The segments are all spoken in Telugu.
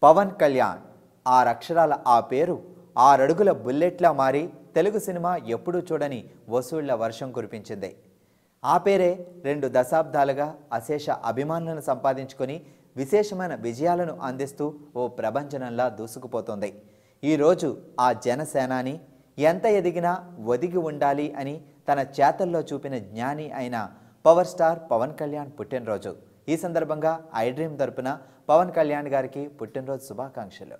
పవన్ కళ్యాణ్ 6 అక్షరాల ఆ పేరు 6 అడుగుల బుల్లెట్లా మారి తెలుగు సినిమా ఎప్పుడూ చూడని వసూళ్ల వర్షం కురిపించింది. ఆ పేరే 2 దశాబ్దాలుగా అశేష అభిమానులను సంపాదించుకొని విశేషమైన విజయాలను అందిస్తూ ఓ ప్రభంజనంలా దూసుకుపోతోంది. ఈరోజు ఆ జనసేనాని ఎంత ఎదిగినా ఒదిగి ఉండాలి అని తన చేతల్లో చూపిన జ్ఞాని అయిన పవర్ స్టార్ పవన్ కళ్యాణ్ పుట్టినరోజు. ఈ సందర్భంగా ఐ డ్రీమ్ తరపున పవన్ కళ్యాణ్ గారికి పుట్టినరోజు శుభాకాంక్షలు.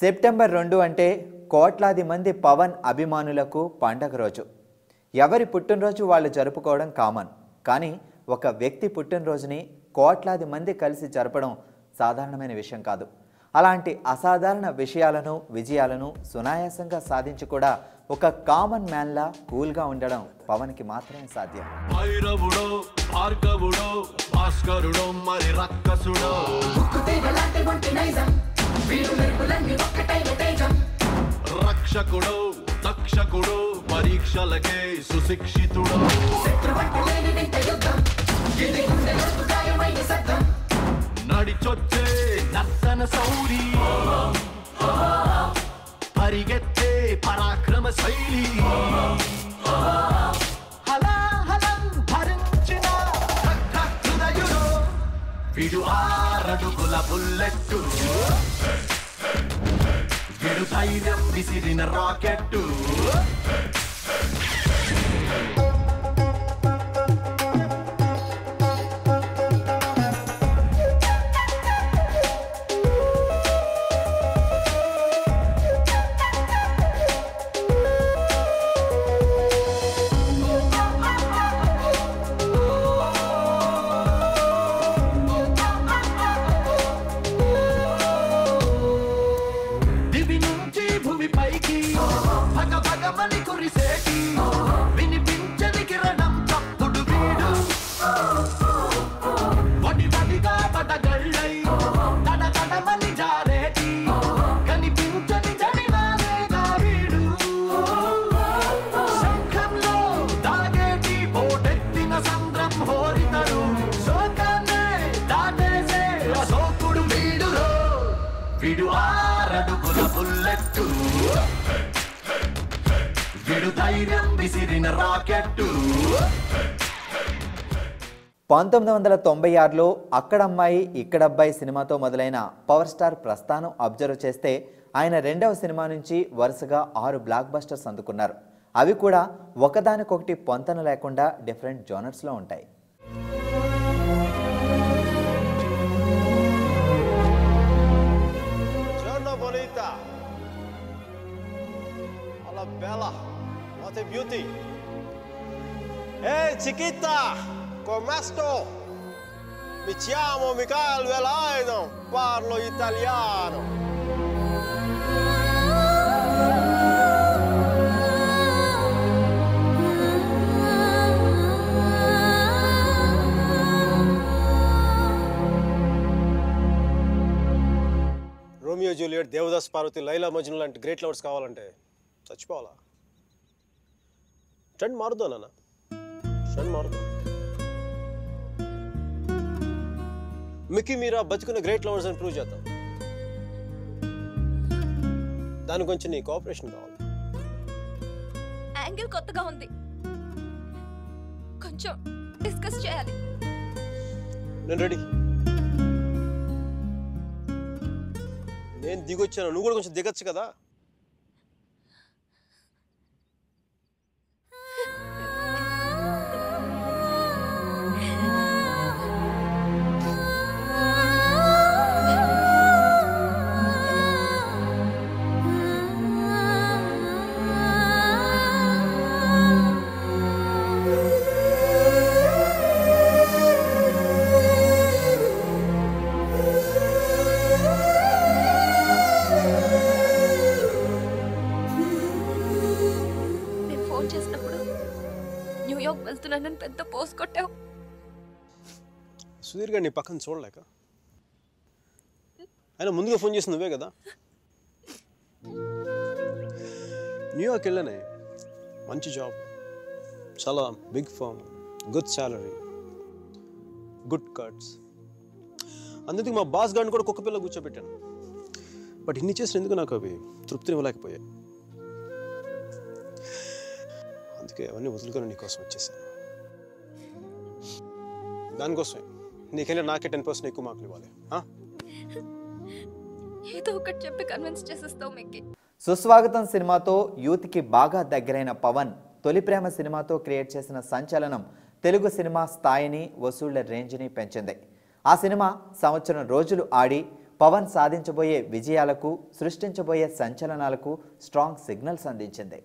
సెప్టెంబర్ 2 అంటే కోట్లాది మంది పవన్ అభిమానులకు పండగ రోజు. ఎవరి పుట్టినరోజు వాళ్ళు జరుపుకోవడం కామన్. కానీ ఒక వ్యక్తి పుట్టినరోజుని కోట్లాది మంది కలిసి జరపడం సాధారణమైన విషయం కాదు. అలాంటి అసాధారణ విజయాలను సునాయాసంగా సాధించి కూడా ఒక కామన్ మ్యాన్లా కూల్గా ఉండడం పవన్కి మాత్రమే సాధ్యం. రక్షకుడు తక్షకుడు పరీక్షలకే సుశిక్షితుడు నడిచొచ్చే నర్తన సౌరి పరిగెత్తే పరాక్రమ శైలి హలాహలం భరించిన హృదయుడు విడు 6 అడుగుల బుల్లెట్టు విడు ధైర్యం విసిరిన రాకెట్టు విడు 6 అడుగుల బుల్లెట్టు విడు ధైర్యం విసిరిన రాకెట్టు. 1996లో అక్కడమ్మాయి ఇక్కడబ్బాయి సినిమాతో మొదలైన పవర్ స్టార్ ప్రస్థానం అబ్జర్వ్ చేస్తే ఆయన 2వ సినిమా నుంచి వరుసగా 6 బ్లాక్ బస్టర్స్ అందుకున్నారు. అవి కూడా ఒకదానికొకటి పొంతన లేకుండా డిఫరెంట్ జోనర్స్లో ఉంటాయి. Bella, what a beauty! Hey chiquita, come sto? Mi chiamo Michael Velaido, parlo italiano. Romeo Juliet, Devdas Parvati, Laila Majnu లాంటి గ్రేట్ లవర్స్ కావాలంటే చచ్చిపోవాలా? ట్రెండ్ మారుద్దా నాన్న, ట్రెండ్ మారుద్దా. మిక్కీ మీరా బతుకున్న గ్రేట్ లవర్స్ అని ప్రూవ్ చేద్దాం. దాని గురించి నీ కోఆపరేషన్ కావాలి. యాంగిల్ కొత్తగా ఉంది, కొంచెం డిస్కస్ చేయాలి. నేను రెడీ. నేను దిగొచ్చాను, నువ్వు కూడా కొంచెం దిగచ్చు కదా. అని పెద్ద పోస్ కొట్టావు. సుధీర్ గారు నీ పక్కన చూడలేక ఆయన ముందుగా ఫోన్ చేసి నువ్వే కదా. న్యూయార్క్ వెళ్ళానే, మంచి జాబ్, చాలా big firm, good salary, good cuts. అందుకే మా బాస్ గారిని కూడా కుక్క పిల్ల కూర్చోబెట్టాను. బట్ ఇన్ని చేసిన ఎందుకు నాకు అవి తృప్తిని ఇవ్వలేకపోయాయి. అందుకే అవన్నీ వదులుకొని నీకోసం వచ్చేసాను. దానికోసమే నీకైనా నాకే 10% ఎక్కువ మార్కులు ఇవ్వాలి. ఏదో ఒకటి చెప్పి కన్విన్స్ చేసేస్తావు మిక్కి. సుస్వాగతం సినిమాతో యూత్కి బాగా దగ్గరైన పవన్ తొలి ప్రేమ సినిమాతో క్రియేట్ చేసిన సంచలనం తెలుగు సినిమా స్థాయిని, వసూళ్ల రేంజ్ని పెంచింది. ఆ సినిమా సంవత్సరం రోజులు ఆడి పవన్ సాధించబోయే విజయాలకు, సృష్టించబోయే సంచలనాలకు స్ట్రాంగ్ సిగ్నల్స్ అందించింది.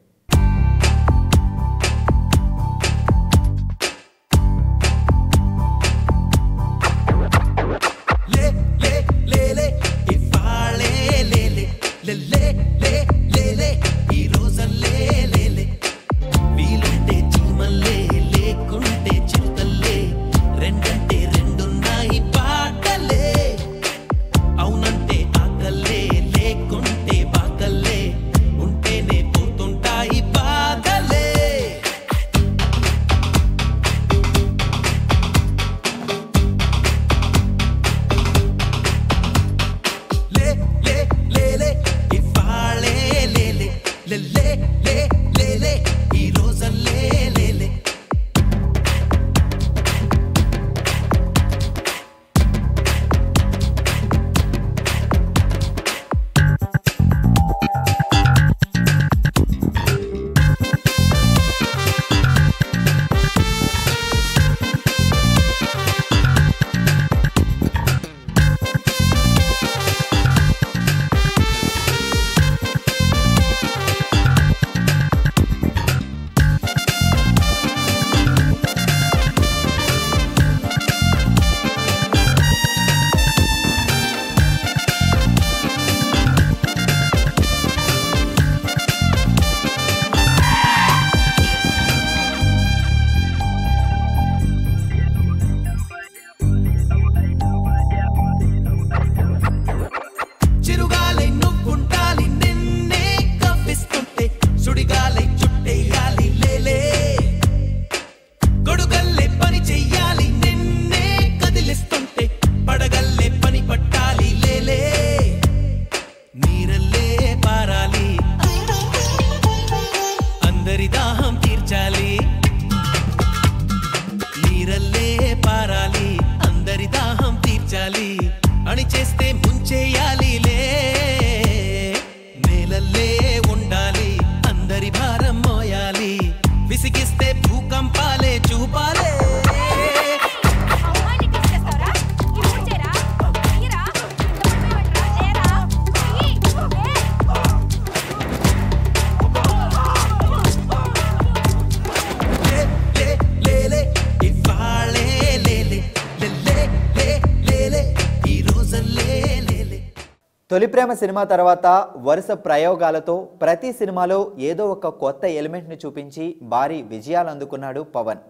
తొలి ప్రేమ సినిమా తర్వాత వరుస ప్రయోగాలతో ప్రతి సినిమాలో ఏదో ఒక కొత్త ఎలిమెంట్ని చూపించి భారీ విజయాలు అందుకున్నాడు పవన్.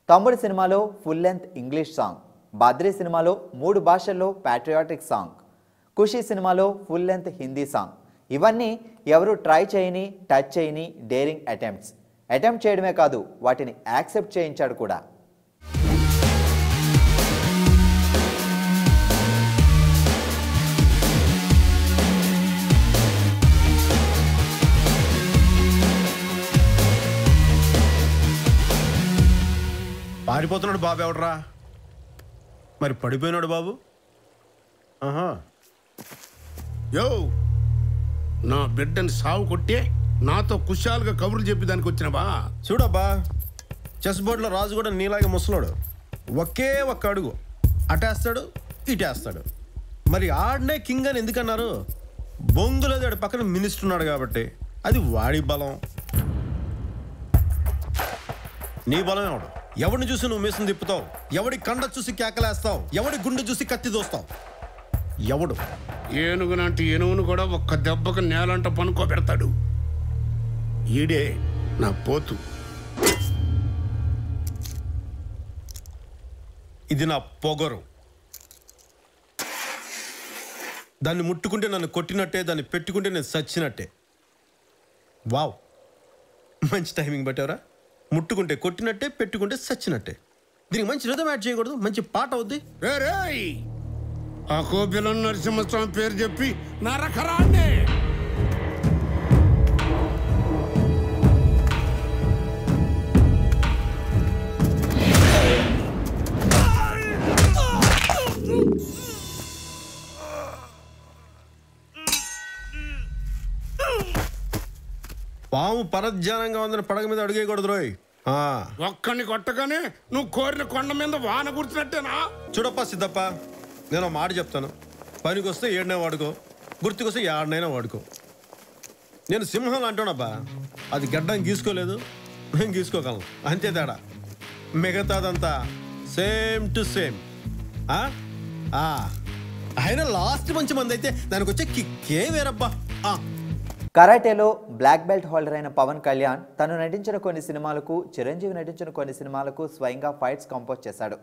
తమ్ముడు సినిమాలో full length English song, Badri సినిమాలో 3 భాషల్లో ప్యాట్రియాటిక్ సాంగ్, ఖుషీ సినిమాలో ఫుల్ లెంత్ హిందీ సాంగ్. ఇవన్నీ ఎవరు ట్రై చేయని, టచ్ చేయని డేరింగ్ అటెంప్ట్ చేయడమే కాదు, వాటిని యాక్సెప్ట్ చేయించాడు కూడా. పారిపోతున్నాడు బాబు. ఎవడరా మరి? పడిపోయినాడు బాబు. ఆహా, యో, నా బిడ్డని సాగు కొట్టే నాతో కుశాలుగా కబుర్లు చెప్పి దానికి వచ్చినవా? చూడబ్బా, చెస్ బోర్డులో రాజు కూడా నీలాగే ముసలాడు. ఒకే ఒక్క అడుగు అటేస్తాడు, ఇటేస్తాడు. మరి ఆడనే కింగ్ అని ఎందుకన్నారు? బొంగులేదు, ఆడి పక్కన మినిస్టర్ ఉన్నాడు కాబట్టి. అది వాడి బలం. నీ బలం ఎవడు? ఎవడిని చూసి నువ్వు మీసం తిప్పుతావు? ఎవడి కండ చూసి కేకలేస్తావు? ఎవడి గుండె చూసి కత్తి దోస్తావు? ఎవడు? ఏనుగునంటే ఏనుగును కూడా ఒక్క దెబ్బకు నేలంట పనుకోబెడతాడు. ఈడే నా పోతు. ఇది నా పొగరు. దాన్ని ముట్టుకుంటే నన్ను కొట్టినట్టే, దాన్ని పెట్టుకుంటే నేను చచ్చినట్టే. వావ్, మంచి టైమింగ్ పట్టారా. ముట్టుకుంటే కొట్టినట్టే, పెట్టుకుంటే చచ్చినట్టే. దీనికి మంచి రిథం యాడ్ చేయకూడదు, మంచి పాట అవుద్ది. ఆ కోపిలం నరసింహస్వామి పేరు చెప్పి నరకరాన్నే. పాము పరధ్యానంగా ఉందని పడగ మీద అడిగేయకూడదు రోయ్. ఒక్కడిని కొట్టగానే నువ్వు కోరిన కొండ మీద వాన గుర్తున్నట్టేనా? చూడప్ప సిద్ధప్ప, నేను మాట చెప్తాను. పనికి వస్తే ఏడనే వాడుకో, గుర్తుకొస్తే ఏడనైనా వాడుకో. నేను సింహం అంటానబ్బా, అది గడ్డం గీసుకోలేదు, నేను గీసుకోగలను, అంతే తేడా. మిగతాదంతా సేమ్ టు సేమ్. అయినా లాస్ట్ మంచి మంది అయితే దానికి వచ్చే కిక్కే వేరబ్బా. కరాటేలో బ్లాక్ బెల్ట్ హోల్డర్ అయిన పవన్ కళ్యాణ్ తను నటించిన కొన్ని సినిమాలకు, చిరంజీవి నటించిన కొన్ని సినిమాలకు స్వయంగా ఫైట్స్ కంపోజ్ చేశాడు.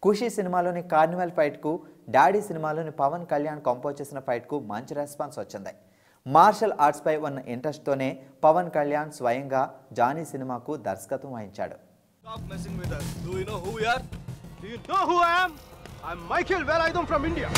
ఖుషీ సినిమాలోని కార్నివల్ ఫైట్కు, డాడీ సినిమాలోని పవన్ కళ్యాణ్ కంపోజ్ చేసిన ఫైట్కు మంచి రెస్పాన్స్ వచ్చింది. మార్షల్ ఆర్ట్స్పై ఉన్న ఇంట్రెస్ట్తోనే పవన్ కళ్యాణ్ స్వయంగా జానీ సినిమాకు దర్శకత్వం వహించాడు. I'm Michael Velayudham from India.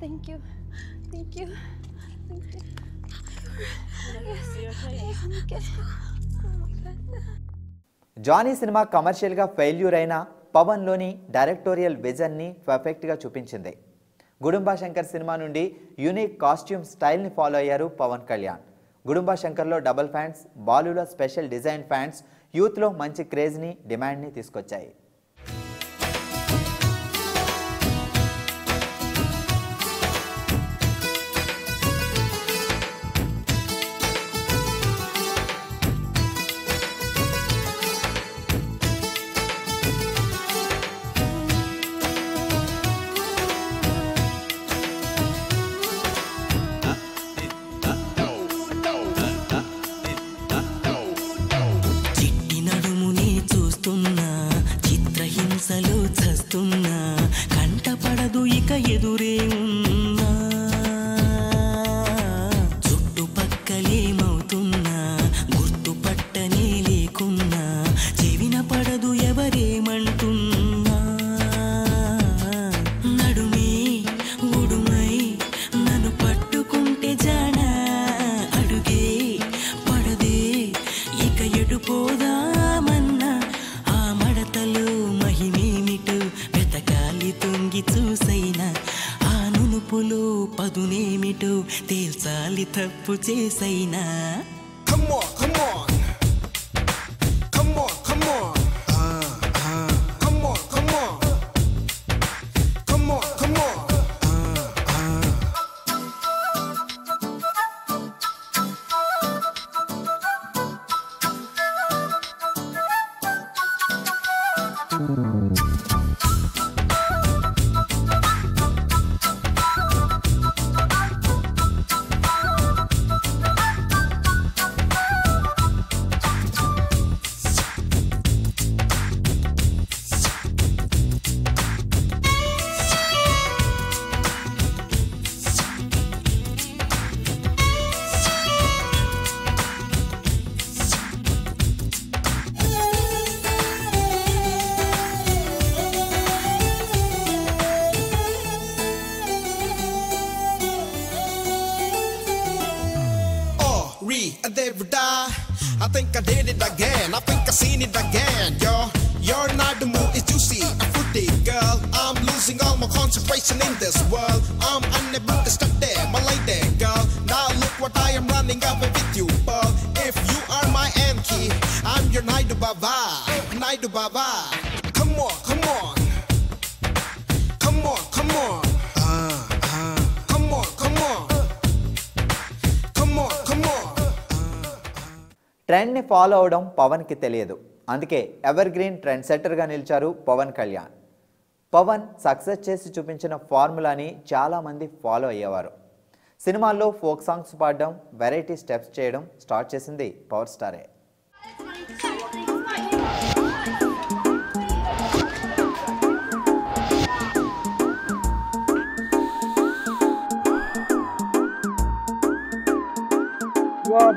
Thank you. Thank you. Thank you. Yes. Okay. Oh my God. Johnny cinema కమర్షియల్గా ఫెయిల్యూర్ అయిన పవన్లోని డైరెక్టోరియల్ విజన్ని పర్ఫెక్ట్గా చూపించింది. గుడుంబా శంకర్ సినిమా నుండి యూనిక్ కాస్ట్యూమ్ స్టైల్ని ఫాలో అయ్యారు పవన్ కళ్యాణ్. గుడుంబా శంకర్లో డబుల్ ఫ్యాన్స్, బాలులో స్పెషల్ డిజైన్ ఫ్యాన్స్ యూత్లో మంచి క్రేజ్ని, డిమాండ్ని తీసుకొచ్చాయి. తప్పు చేసైనా Come on, come on. Come on, come on. Come on, come on. Come on, come on. I think I did it again. I think I seen it again. Your Nadamu is juicy and fruity, girl. I'm losing all my concentration in this world. I'm unable to stop there, my lady, girl. Now look what I am running away with you, pearl. If you are my Enki, I'm your Naidu Baba, Naidu Baba. Come on, come on. Come on, come on. Come on, come on. Come on, come on. ట్రెండ్ని ఫాలో అవడం పవన్కి తెలియదు. అందుకే ఎవర్ గ్రీన్ ట్రెండ్ సెట్టర్గా నిలిచారు పవన్ కళ్యాణ్. పవన్ సక్సెస్ చేసి చూపించిన ఫార్ములాని చాలామంది ఫాలో అయ్యేవారు. సినిమాల్లో ఫోక్ సాంగ్స్ పాడడం, వెరైటీ స్టెప్స్ చేయడం స్టార్ట్ చేసింది power స్టారే.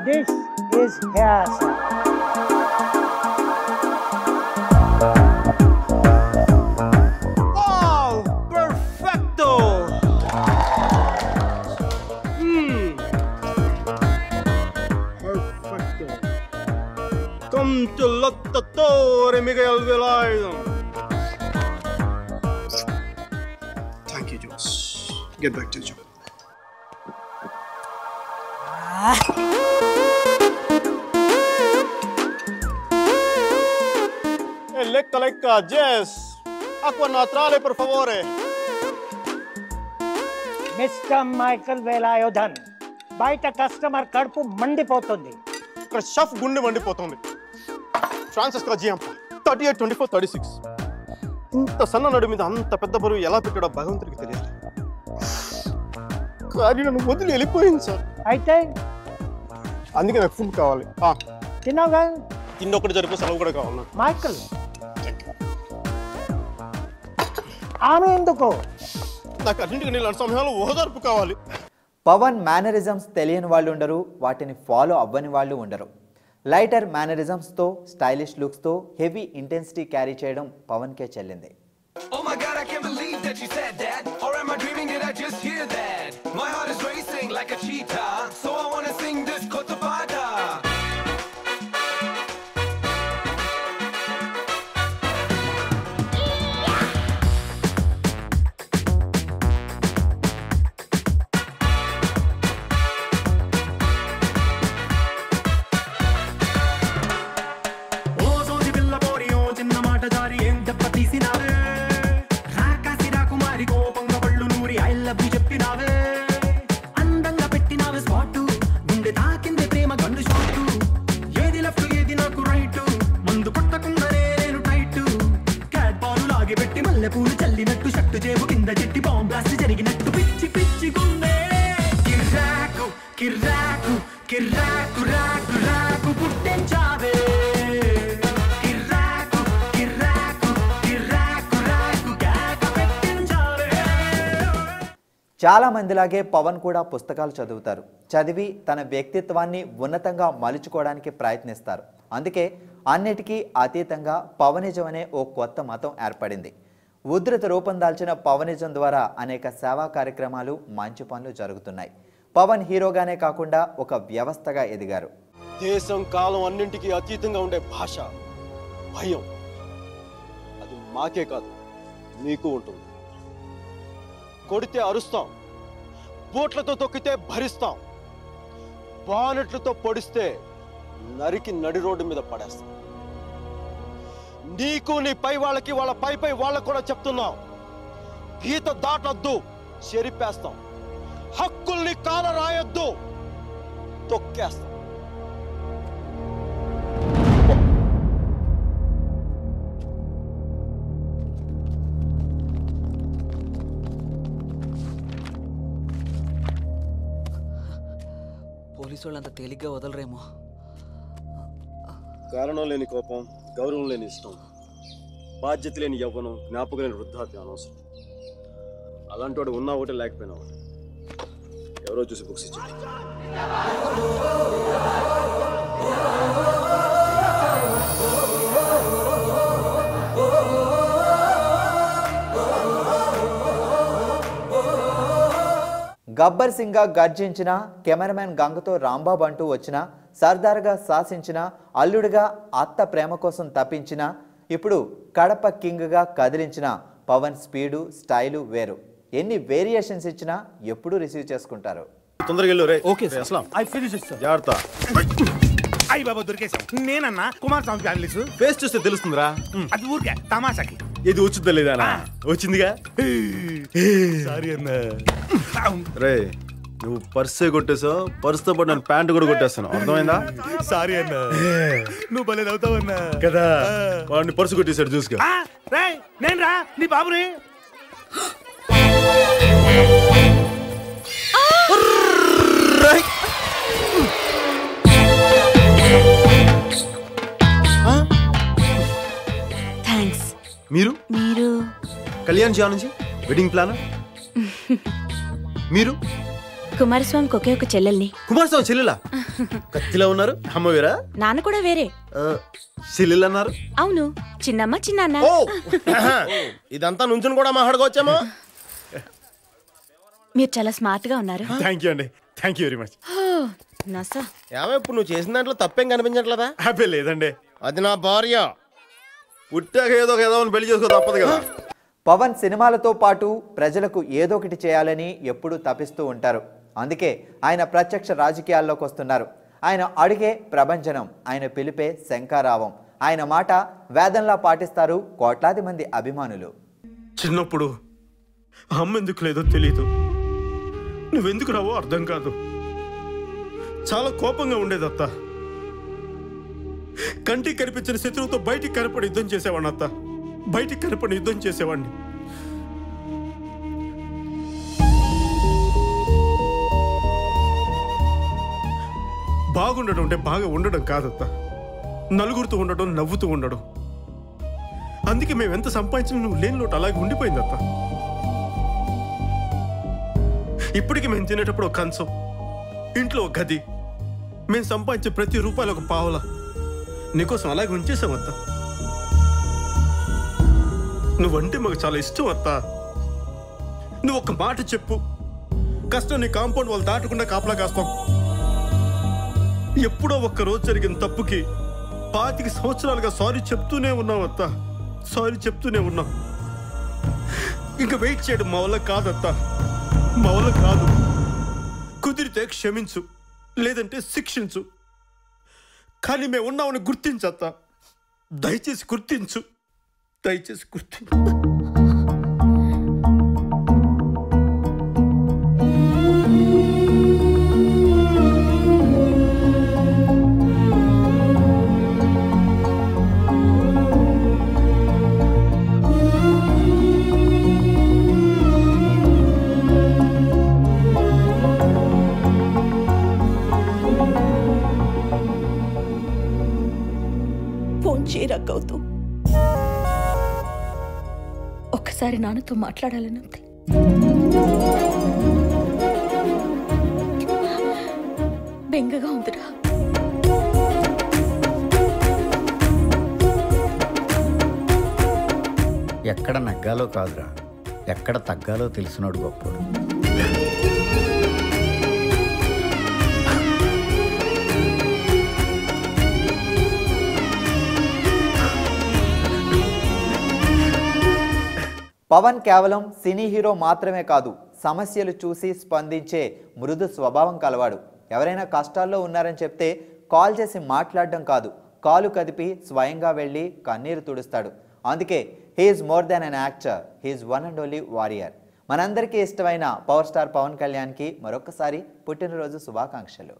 This is hair, sir. Wow! Perfecto! Perfecto. Come to Lottatore, Miguel Velardo. Thank you, Josh. Get back to your job. Lecca, Jess. Acqua naturale, per favore. Mr. Michael Velayodhan, బయట కస్టమర్ కడుపు మండిపోతుంది. ఇక్కడ షెఫ్ గుండె మండిపోతుంది. ఫ్రాన్సిస్ జియాంప 38, 24, 36. ఇంత సన్న నడు మీద అంత పెద్ద బరువు ఎలా పెట్టాడో భగవంతుడికి తెలియదు. కానీ నన్ను వదిలి వెళ్ళిపోయింది సార్. అయితే అందుకే నాకు ఫుడ్ కావాలి. తిన్నావుగా? తిన్నొక్కటి జరిపే సెలవు కూడా కావాలి. మైకల్, ఆమె ఎందుకు? నాకు అన్నింటికి నీళ్ళ సమయంలో ఓదార్పు కావాలి. పవన్ మేనరిజమ్స్ తెలియని వాళ్ళు ఉండరు, వాటిని ఫాలో అవ్వని వాళ్ళు ఉండరు. లైటర్ మేనరిజమ్స్తో, స్టైలిష్ లుక్స్తో హెవీ ఇంటెన్సిటీ క్యారీ చేయడం పవన్కే చెల్లింది. Oh my God, I can't believe that you said that. Or am I dreaming? Did I just hear that? My heart is racing like a cheetah, so I wanna sing this Kotapada. చాలా మందిలాగే పవన్ కూడా పుస్తకాలు చదువుతారు. చదివి తన వ్యక్తిత్వాన్ని ఉన్నతంగా మలుచుకోవడానికి ప్రయత్నిస్తారు. అందుకే అన్నిటికీ అతీతంగా పవనిజం అనే ఓ కొత్త మతం ఏర్పడింది. ఉధృత రూపం దాల్చిన పవనిజం ద్వారా అనేక సేవా కార్యక్రమాలు, మంచి పనులు జరుగుతున్నాయి. పవన్ హీరోగానే కాకుండా ఒక వ్యవస్థగా ఎదిగారు. దేశం, కాలం అన్నింటికీ అతీతంగా ఉండే భాష, భయం, అది మాకే కాదు మీకు ఉంటుంది. కొడితే అరుస్తాం, బోట్లతో తొక్కితే భరిస్తాం. బానెట్లతో పొడిస్తే నరికి నడి రోడ్డు మీద పడేస్తా. నీకు నీ పై వాళ్ళకి వాళ్ళ పై వాళ్ళకు కూడా చెప్తున్నావు, గీత దాటొద్దు, చెరిపేస్తాం. హక్కుల్ని కాల రాయొద్దు, తొక్కేస్తాం. పోలీసు వాళ్ళు అంత తేలిగ్గా వదలరేమో. కారణం లేని కోపం, గౌరవం లేని ఇష్టం, బాధ్యత లేని యవ్వనం, జ్ఞాపకం లేని వృద్ధాప్యం అనవసరం. అలాంటి వాడు ఉన్నా ఒకటి లేకపోయినా ఒకటి. ఎవరో చూసి బుక్స్ ఇచ్చారు. గబ్బర్ సింగ్గా గర్జించిన, కెమెరామెన్ గంగతో రాంబాబు అంటూ వచ్చిన, సర్దార్గా శాసించిన, అల్లుడిగా అత్త ప్రేమ కోసం తప్పించిన, ఇప్పుడు కడప కింగ్గా కదిలించిన పవన్ స్పీడు, స్టైలు వేరు. ఎన్ని వేరియేషన్స్ ఇచ్చినా ఎప్పుడు రిసీవ్ చేసుకుంటారు. తొందరగా వెళ్ళు రే. Okay sir. అసలు ఐ ఫినిష్ ఇట్ సార్. జాగ్రత్త. అయ్యి బాబా దొరికేసాం. నేనన్నా కుమార్ స్వామి ఫ్యామిలీస్. ఫేస్ చూస్తే తెలుస్తుందిరా. అది ఊరికే తమాషాకి. ఇది వచ్చిందా లేదా? వచ్చిందిగా. సారీ అన్న. రే నువ్వు పర్సే కొట్టేసావు, పర్సుతో పాటు నేను ప్యాంటు కూడా కొట్టేస్తాను. అర్థమైందా? సారీ అన్న. నువ్వు భలే అవుతావన్నా కదా. వాడిని పర్సు కొట్టేశాడు చూసుకో. నేను రా నీ బాబుని. థ్యాంక్స్. మీరు మీరు కళ్యాణ్ జా నుంచి వెడ్డింగ్ ప్లాన్. మీరు కుమారస్వామికి ఒకే ఒక చెల్లెల్ని. కుమారస్వామి చెల్లెలా? కత్తిలా ఉన్నారు. అమ్మ వేరా? నాన్న కూడా వేరే. చెల్లెలు అన్నారు. అవును, చిన్నమ్మ చిన్నాన్న. ఇదంతా నుంచుని కూడా మాట్లాడుకోవచ్చేమో. మీరు చాలా స్మార్ట్ గా ఉన్నారు. థ్యాంక్ యూ అండి. Thank you very much. నసా ఏమో ఇప్పుడు నువ్వు చేసిన దాంట్లో తప్పేం కనిపించట్లేదా? హ్యాపీ లేదండి. అది నా భార్య. పుట్టాక ఏదో పెళ్లి చేసుకో తప్పదు కదా. పవన్ సినిమాలతో పాటు ప్రజలకు ఏదో ఒకటి చేయాలని ఎప్పుడూ తపిస్తూ ఉంటారు. అందుకే ఆయన ప్రత్యక్ష రాజకీయాల్లోకి వస్తున్నారు. ఆయన అడిగే ప్రభంజనం, ఆయన పిలిపే శంఖారావం, ఆయన మాట వేదంలా పాటిస్తారు కోట్లాది మంది అభిమానులు. చిన్నప్పుడు అమ్మ ఎందుకు లేదో తెలీదు, నువ్వెందుకు రావో అర్థం కాదు. చాలా కోపంగా ఉండేదత్త. కంటికి కనిపించిన శత్రువుతో బయటికి కనపడి యుద్ధం చేసేవాడిని అత్త. బయటికి కనపడి యుద్ధం చేసేవాడిని. బాగుండడం అంటే బాగా ఉండడం కాదత్త, నలుగురితో ఉండడం, నవ్వుతూ ఉండడం. అందుకే మేము ఎంత సంపాదించినా నువ్వు లేని లోటు అలాగే ఉండిపోయిందత్త. ఇప్పటికీ మేము తినేటప్పుడు ఒక కంచం, ఇంట్లో ఒక గది, మేము సంపాదించే ప్రతి రూపాయలు ఒక పావుల నీకోసం అలాగే ఉంచేసాం అత్త. నువ్వంటే మాకు చాలా ఇష్టం అత్త. నువ్వు ఒక మాట చెప్పు, కష్టం నీ కాంపౌండ్ వాళ్ళు దాటకుండా కాపలా కాస్తాం. ఎప్పుడో ఒక్క రోజు జరిగిన తప్పుకి 25 సంవత్సరాలుగా సారీ చెప్తూనే ఉన్నాం అత్త. సారీ చెప్తూనే ఉన్నాం. ఇంకా వెయిట్ చేయడం మా వల్ల కాదత్త, మా వల్ల కాదు. కుదిరితే క్షమించు, లేదంటే శిక్షించు, కానీ మేము ఉన్నామని గుర్తించత్త. దయచేసి గుర్తించు, దయచేసి గుర్తించు. ఫోన్ చేయరా గౌతమ్, ఒక్కసారి నాన్నతో మాట్లాడాలని ఉంది. బెంగగా ఉందిరా. ఎక్కడ నగ్గాలో కాదురా, ఎక్కడ తగ్గాలో తెలిసినోడు గొప్పడు. పవన్ కేవలం సినీ హీరో మాత్రమే కాదు, సమస్యలు చూసి స్పందించే మృదు స్వభావం కలవాడు. ఎవరైనా కష్టాల్లో ఉన్నారని చెప్తే కాల్ చేసి మాట్లాడడం కాదు, కాలు కదిపి స్వయంగా వెళ్ళి కన్నీరు తుడుస్తాడు. అందుకే he's more than an actor, he's one and only warrior. మనందరికీ ఇష్టమైన పవర్ స్టార్ పవన్ కళ్యాణ్కి మరొకసారి పుట్టినరోజు శుభాకాంక్షలు.